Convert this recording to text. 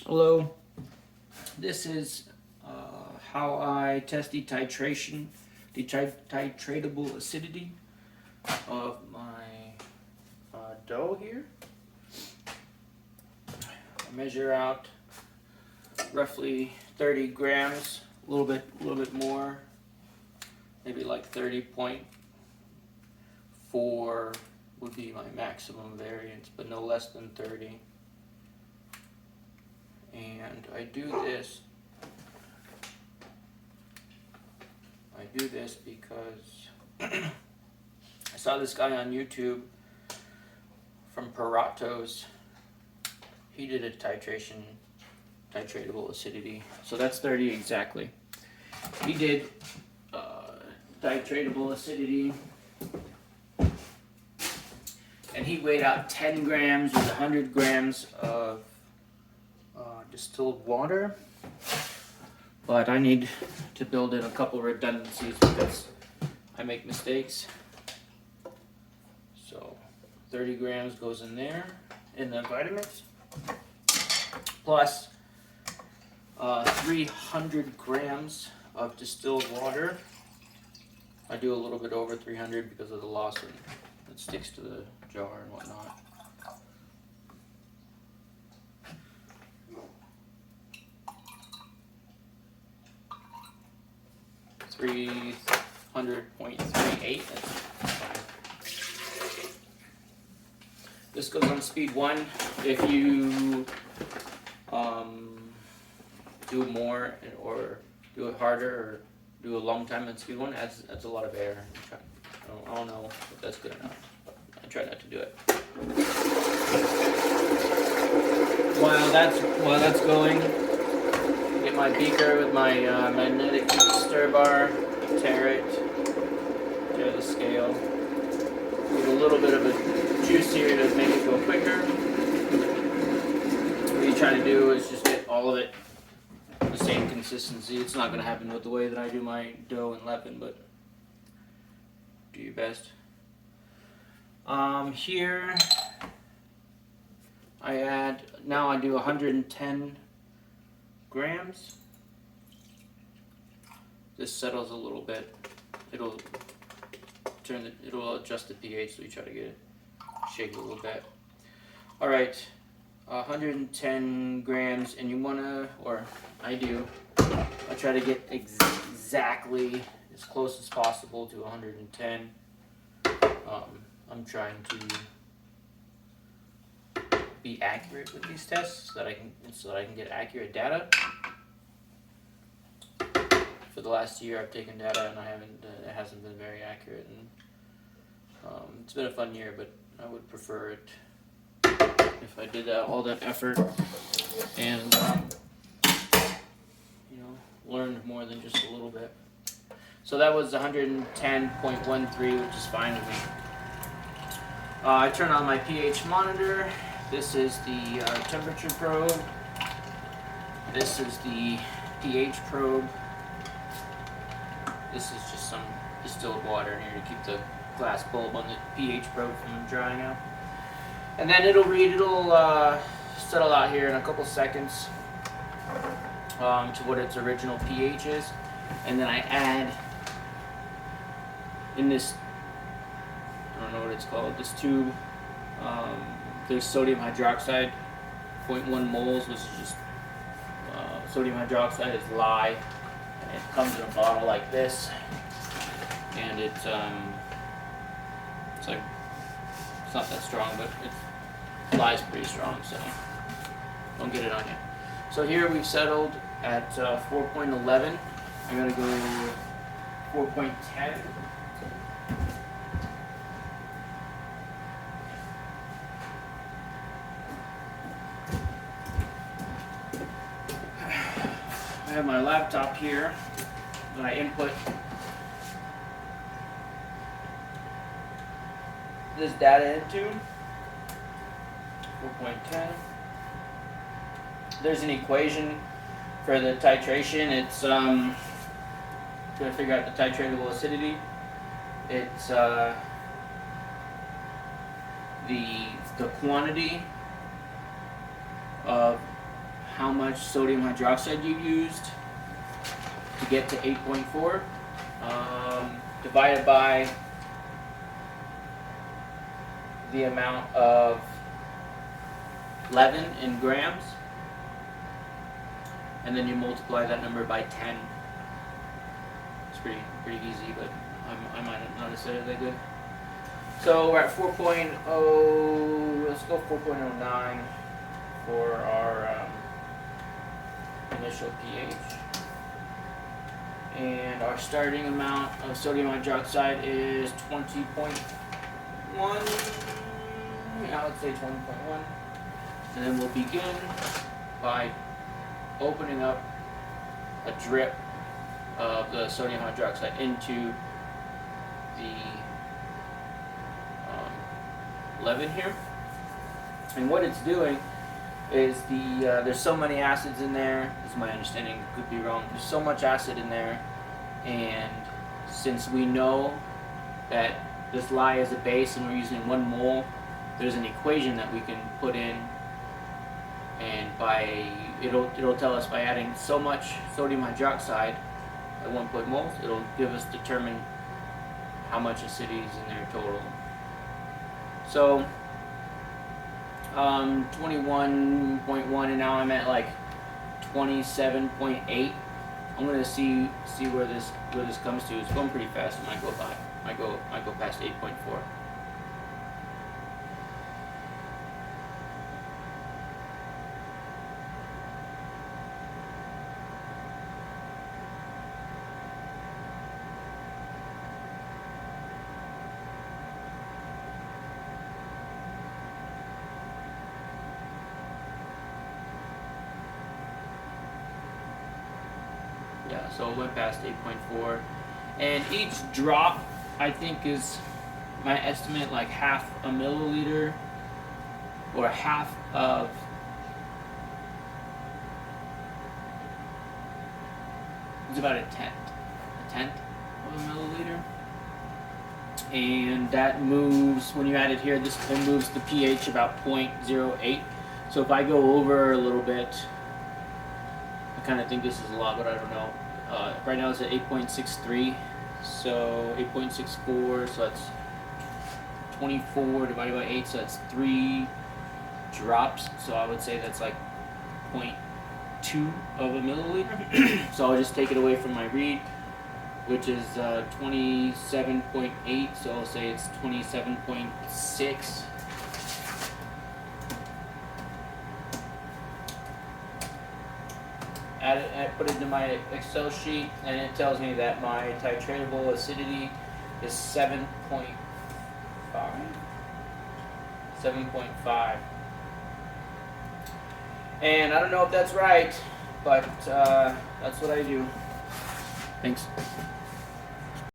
Hello, this is how I test the titratable acidity of my dough here. I measure out roughly 30 grams, a little bit more, maybe like 30.4 would be my maximum variance, but no less than 30. And I do this because I saw this guy on YouTube from Paratos. He did a titratable acidity. So that's 30 exactly. He did titratable acidity, and he weighed out 10 grams with 100 grams of distilled water, but I need to build in a couple redundancies because I make mistakes. So 30 grams goes in there in the vitamins, plus 300 grams of distilled water. I do a little bit over 300 because of the loss that sticks to the jar and whatnot. .38. This goes on speed 1. If you do more or do it harder or do a long time on speed 1, adds a lot of air. I don't know if that's good or not, but I try not to do it. While that's going, get my beaker with my magnetic stir bar, tear the scale, get a little bit of a juice here to make it go quicker. What you try to do is just get all of it the same consistency. It's not going to happen with the way that I do my dough and leaven, but do your best. Here I do 110 grams. This settles a little bit. It'll adjust the pH, so you try to get it shake it a little bit. All right, 110 grams, and you wanna, or I try to get exactly as close as possible to 110. I'm trying to be accurate with these tests so that I can get accurate data. For the last year, I've taken data and it hasn't been very accurate, and it's been a fun year, but I would prefer it if I did all that effort and learned more than just a little bit. So that was 110.13, which is fine with me. I turn on my pH monitor. This is the temperature probe. This is the pH probe. This is just some distilled water in here to keep the glass bulb on the pH probe from drying out. And then it'll settle out here in a couple seconds to what its original pH is. And then I add in this, I don't know what it's called, this tube, there's sodium hydroxide, 0.1 moles, which is just sodium hydroxide is lye. It comes in a bottle like this, and it's not that strong, but it lies pretty strong, so don't get it on you. So here we've settled at 4.11. I'm gonna go 4.10. I have my laptop here that I input this data into. 4.10. There's an equation for the titration. It's to figure out the titratable acidity. It's the quantity of how much sodium hydroxide you used to get to 8.4, divided by the amount of leaven in grams, and then you multiply that number by 10. It's pretty easy, but I might not have said it that good. So we're at 4.0, let's go 4.09 for our initial pH. And our starting amount of sodium hydroxide is 20.1, yeah, let's say 20.1. And then we'll begin by opening up a drip of the sodium hydroxide into the leaven here. And what it's doing is there's so many acids in there, this is my understanding, could be wrong, there's so much acid in there, and since we know that this lye is a base and we're using 1 mole, there's an equation that we can put in, and it'll tell us by adding so much sodium hydroxide at 1 moles, it'll give us determine how much acidity is in there total. So 21.1, and now I'm at like 27.8. I'm gonna see where this comes to. It's going pretty fast. It might go past 8.4. Yeah, so it went past 8.4, and each drop I think is, my estimate, like half a milliliter, or half of, it's about a tenth of a milliliter, and that moves, when you add it here, it moves the pH about 0.08. So if I go over a little bit, I kind of think this is a lot, but I don't know. Right now it's at 8.63, so 8.64, so that's 24 divided by 8, so that's 3 drops. So I would say that's like 0.2 of a milliliter. So I'll just take it away from my read, which is 27.8, so I'll say it's 27.6. Put it into my Excel sheet, and it tells me that my titratable acidity is 7.5. 7.5. And I don't know if that's right, but that's what I do. Thanks.